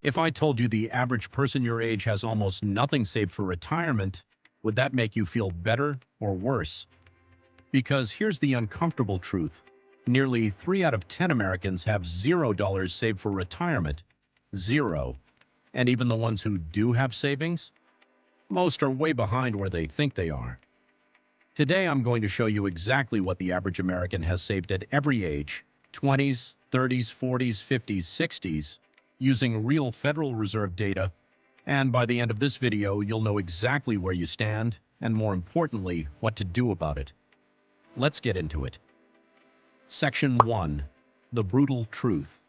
If I told you the average person your age has almost nothing saved for retirement, would that make you feel better or worse? Because here's the uncomfortable truth. Nearly 3 out of 10 Americans have $0 saved for retirement. Zero. And even the ones who do have savings? Most are way behind where they think they are. Today I'm going to show you exactly what the average American has saved at every age, 20s, 30s, 40s, 50s, 60s, using real Federal Reserve data. And by the end of this video, you'll know exactly where you stand, and more importantly, what to do about it. Let's get into it. Section 1. The brutal truth.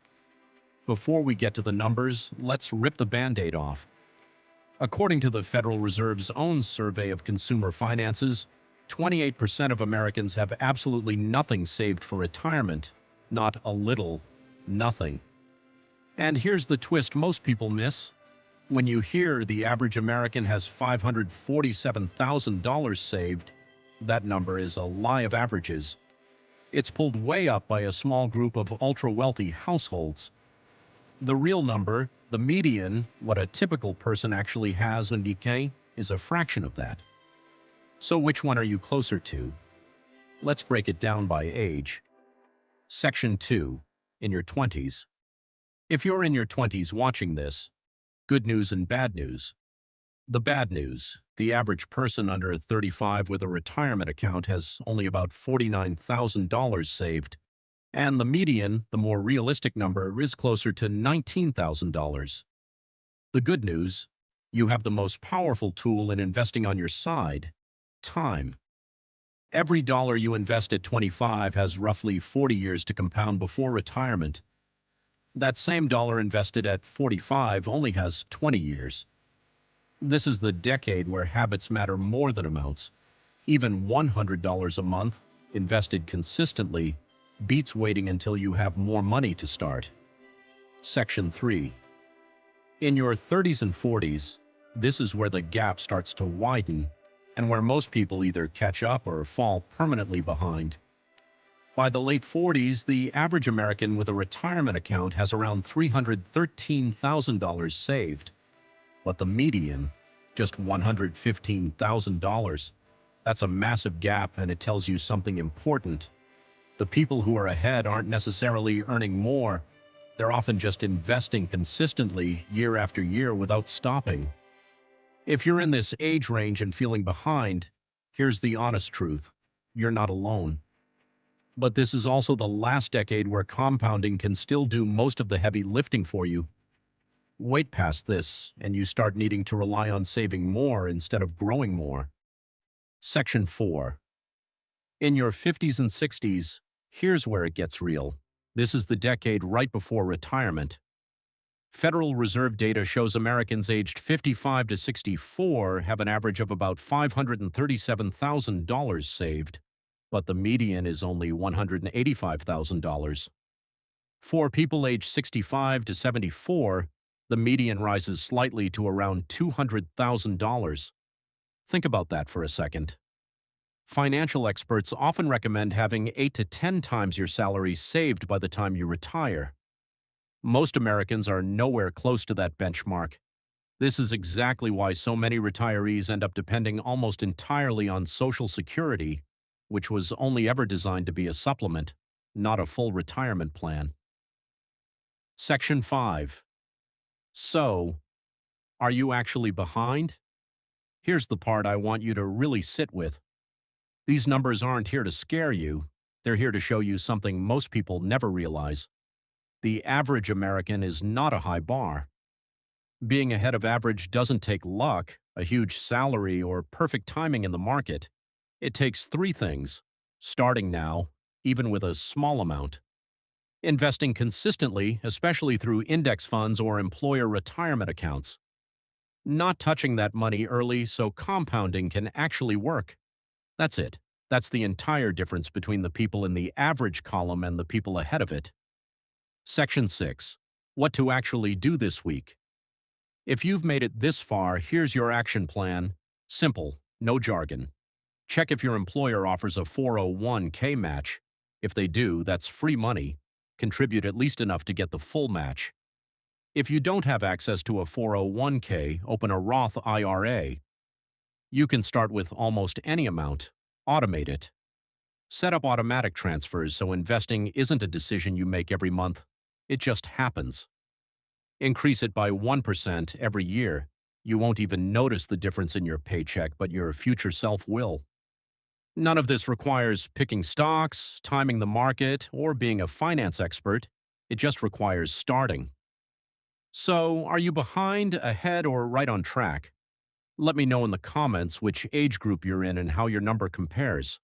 Before we get to the numbers, let's rip the Band-Aid off. According to the Federal Reserve's own survey of consumer finances, 28% of Americans have absolutely nothing saved for retirement. Not a little, nothing. And here's the twist most people miss. When you hear the average American has $547,000 saved, that number is a lie of averages. It's pulled way up by a small group of ultra-wealthy households. The real number, the median, what a typical person actually has in DK, is a fraction of that. So which one are you closer to? Let's break it down by age. Section 2. In your 20s. If you're in your 20s watching this, good news and bad news. The bad news, the average person under 35 with a retirement account has only about $49,000 saved, and the median, the more realistic number, is closer to $19,000. The good news, you have the most powerful tool in investing on your side, time. Every dollar you invest at 25 has roughly 40 years to compound before retirement. That same dollar invested at 45 only has 20 years. This is the decade where habits matter more than amounts. Even $100 a month, invested consistently, beats waiting until you have more money to start. Section 3. In your 30s and 40s, this is where the gap starts to widen, and where most people either catch up or fall permanently behind. By the late 40s, the average American with a retirement account has around $313,000 saved, but the median, just $115,000. That's a massive gap, and it tells you something important. The people who are ahead aren't necessarily earning more. They're often just investing consistently year after year without stopping. If you're in this age range and feeling behind, here's the honest truth. You're not alone. But this is also the last decade where compounding can still do most of the heavy lifting for you. Wait past this, and you start needing to rely on saving more instead of growing more. Section 4. In your 50s and 60s, here's where it gets real. This is the decade right before retirement. Federal Reserve data shows Americans aged 55 to 64 have an average of about $537,000 saved, but the median is only $185,000. For people aged 65 to 74, the median rises slightly to around $200,000. Think about that for a second. Financial experts often recommend having 8 to 10 times your salary saved by the time you retire. Most Americans are nowhere close to that benchmark. This is exactly why so many retirees end up depending almost entirely on Social Security, which was only ever designed to be a supplement, not a full retirement plan. Section 5. So, are you actually behind? Here's the part I want you to really sit with. These numbers aren't here to scare you. They're here to show you something most people never realize. The average American is not a high bar. Being ahead of average doesn't take luck, a huge salary, or perfect timing in the market. It takes 3 things: starting now, even with a small amount; investing consistently, especially through index funds or employer retirement accounts; not touching that money early so compounding can actually work. That's it. That's the entire difference between the people in the average column and the people ahead of it. Section 6. What to actually do this week. If you've made it this far, here's your action plan. Simple, no jargon. Check if your employer offers a 401k match. If they do, that's free money. Contribute at least enough to get the full match. If you don't have access to a 401k, open a Roth IRA. You can start with almost any amount. Automate it. Set up automatic transfers so investing isn't a decision you make every month. It just happens. Increase it by 1% every year. You won't even notice the difference in your paycheck, but your future self will. None of this requires picking stocks, timing the market, or being a finance expert. It just requires starting. So, are you behind, ahead, or right on track? Let me know in the comments which age group you're in and how your number compares.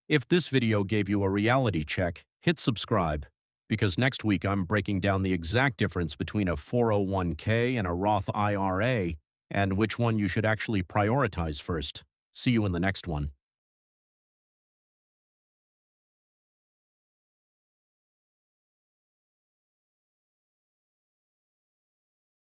If this video gave you a reality check, hit subscribe, because next week I'm breaking down the exact difference between a 401k and a Roth IRA and which one you should actually prioritize first. See you in the next one.